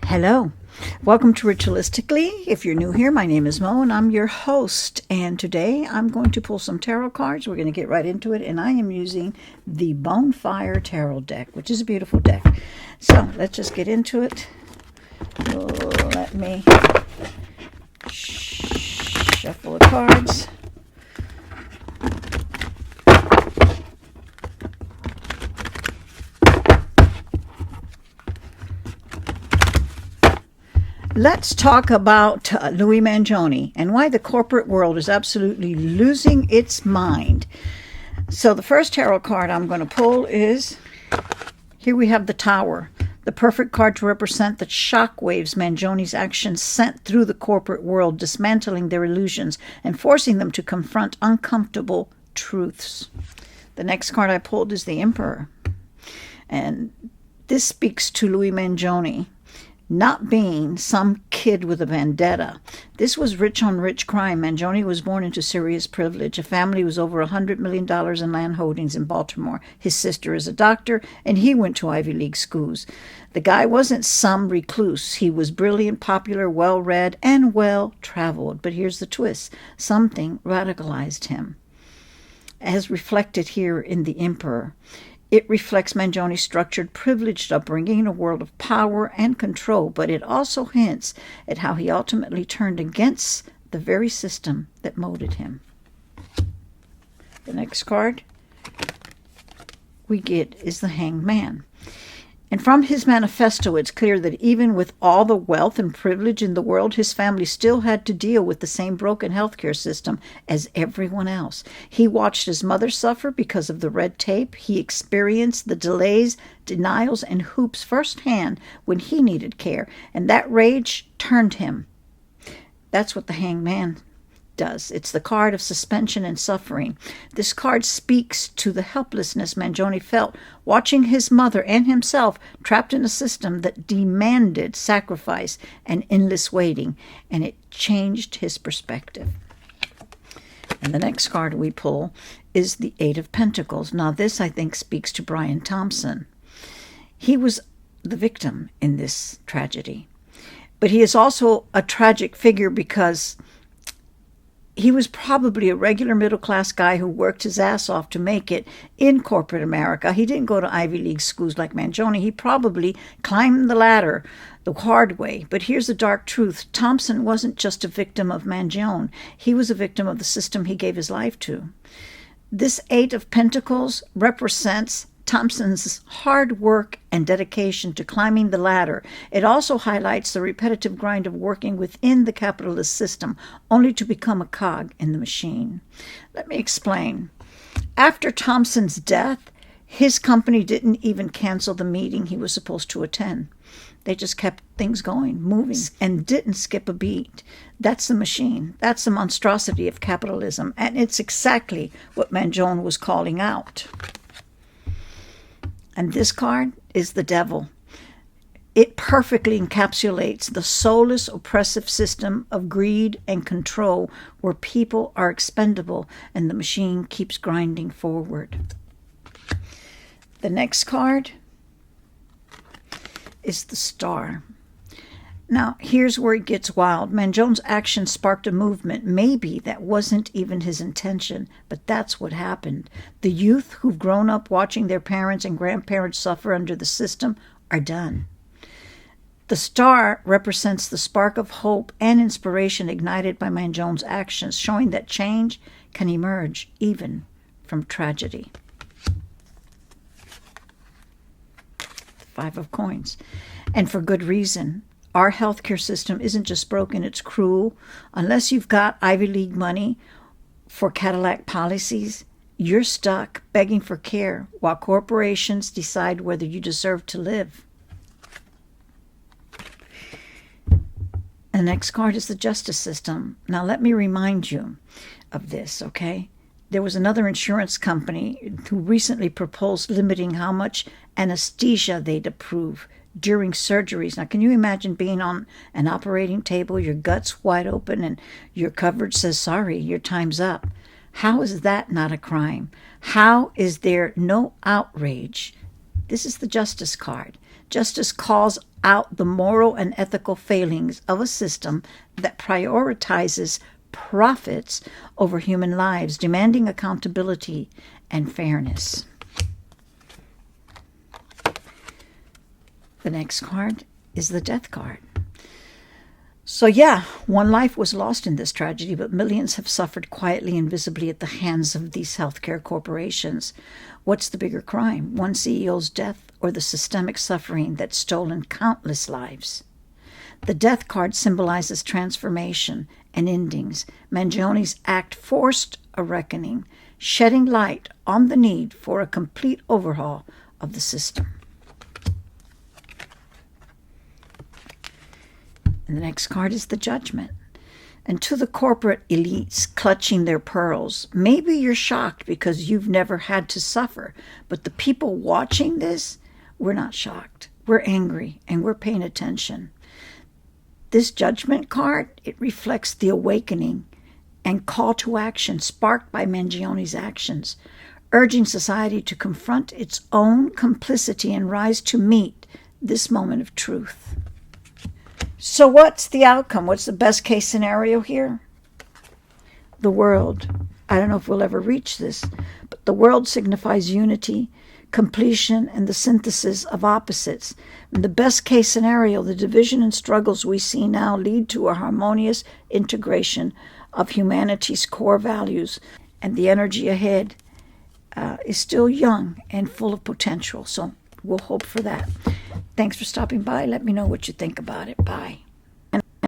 Hello. Welcome to Ritualistically. If you're new here, my name is Mo and I'm your host. And today I'm going to pull some tarot cards. We're going to get right into it. And I am using the Bonfire Tarot deck, which is a beautiful deck. So let's just get into it. Let me shuffle the cards. Let's talk about Luigi Mangione and why the corporate world is absolutely losing its mind. So the first tarot card I'm going to pull is, here we have the Tower, the perfect card to represent the shockwaves Mangione's actions sent through the corporate world, dismantling their illusions and forcing them to confront uncomfortable truths. The next card I pulled is the Emperor. And this speaks to Luigi Mangione not being some kid with a vendetta. This was rich on rich crime. Mangione was born into serious privilege. A family was over $100 million in land holdings in Baltimore. His sister is a doctor, and he went to Ivy League schools. The guy wasn't some recluse. He was brilliant, popular, well-read, and well-traveled. But here's the twist. Something radicalized him, as reflected here in the Emperor. It reflects Mangione's structured, privileged upbringing in a world of power and control, but it also hints at how he ultimately turned against the very system that molded him. The next card we get is the Hanged Man. And from his manifesto, it's clear that even with all the wealth and privilege in the world, his family still had to deal with the same broken healthcare system as everyone else. He watched his mother suffer because of the red tape. He experienced the delays, denials, and hoops firsthand when he needed care. And that rage turned him. That's what the Hanged Man does. It's the card of suspension and suffering. This card speaks to the helplessness Mangione felt watching his mother and himself trapped in a system that demanded sacrifice and endless waiting, and it changed his perspective. And the next card we pull is the Eight of Pentacles. Now this, I think, speaks to Brian Thompson. He was the victim in this tragedy, but he is also a tragic figure because he was probably a regular middle-class guy who worked his ass off to make it in corporate America. He didn't go to Ivy League schools like Mangione. He probably climbed the ladder the hard way. But here's the dark truth. Thompson wasn't just a victim of Mangione. He was a victim of the system he gave his life to. This Eight of Pentacles represents Thompson's hard work and dedication to climbing the ladder. It also highlights the repetitive grind of working within the capitalist system, only to become a cog in the machine. Let me explain. After Thompson's death, his company didn't even cancel the meeting he was supposed to attend. They just kept things going, moving, and didn't skip a beat. That's the machine. That's the monstrosity of capitalism, and it's exactly what Mangione was calling out. And this card is the Devil. It perfectly encapsulates the soulless, oppressive system of greed and control where people are expendable and the machine keeps grinding forward. The next card is the Star. Now, here's where it gets wild. Mangione's action sparked a movement. Maybe that wasn't even his intention, but that's what happened. The youth who've grown up watching their parents and grandparents suffer under the system are done. The Star represents the spark of hope and inspiration ignited by Mangione's actions, showing that change can emerge even from tragedy. The Five of Coins. And for good reason. Our healthcare system isn't just broken, it's cruel. Unless you've got Ivy League money for Cadillac policies, you're stuck begging for care while corporations decide whether you deserve to live. The next card is the justice system. Now let me remind you of this, okay? There was another insurance company who recently proposed limiting how much anesthesia they'd approve during surgeries. Now, can you imagine being on an operating table, your gut's wide open, and your coverage says, sorry, your time's up? How is that not a crime? How is there no outrage? This is the justice card. Justice calls out the moral and ethical failings of a system that prioritizes profits over human lives, demanding accountability and fairness. The next card is the Death card. So yeah, one life was lost in this tragedy, but millions have suffered quietly and visibly at the hands of these healthcare corporations. What's the bigger crime, one CEO's death or the systemic suffering that's stolen countless lives? The Death card symbolizes transformation and endings. Mangione's act forced a reckoning, shedding light on the need for a complete overhaul of the system. And the next card is the Judgment. And to the corporate elites clutching their pearls, maybe you're shocked because you've never had to suffer. But the people watching this, we're not shocked. We're angry and we're paying attention. This Judgment card, it reflects the awakening and call to action sparked by Mangione's actions, urging society to confront its own complicity and rise to meet this moment of truth. So what's the outcome? What's the best case scenario here? The world. I don't know if we'll ever reach this, but the world signifies unity, completion, and the synthesis of opposites. In the best case scenario, the division and struggles we see now lead to a harmonious integration of humanity's core values, and the energy ahead is still young and full of potential. So we'll hope for that. Thanks for stopping by. Let me know what you think about it. Bye.